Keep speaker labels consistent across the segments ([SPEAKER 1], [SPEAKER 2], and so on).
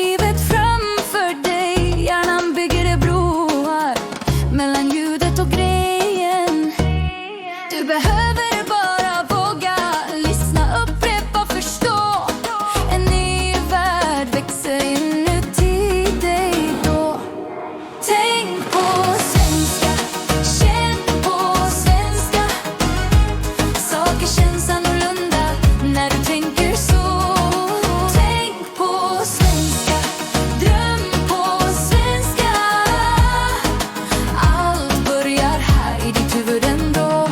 [SPEAKER 1] livet framför dig. Hjärnan bygger det broar mellan ljudet och grejen. Du behöver bara våga lyssna, upprepa, förstå. En ny värld växer inuti dig då. Tänk på svenska, känn på svenska. Saker känns annorlunda när du tänker så. Tänk på svenska, dröm på svenska. Allt börjar här i ditt huvud ändå.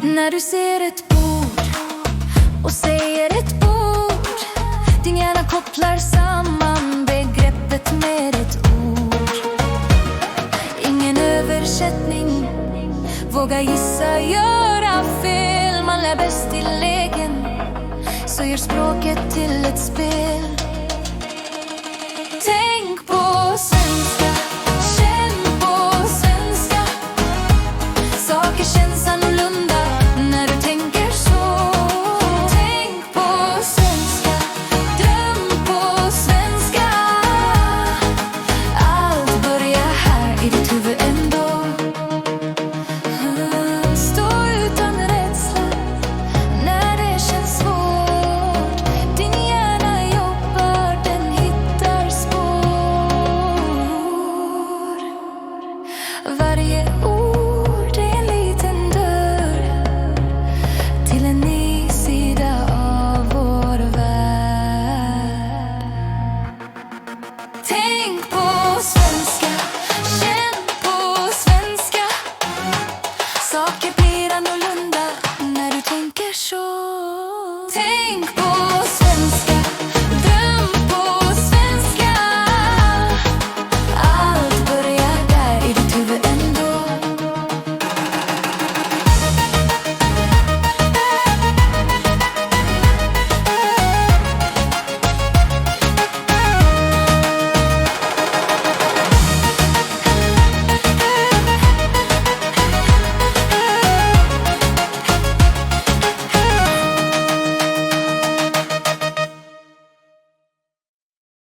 [SPEAKER 1] När du ser ett bord och säger ett ord, din hjärna kopplar samman begreppet med ett ord. Ingen översättning, våga gissa, göra fel. Man lär bäst i leken, så gör språket till ett spel.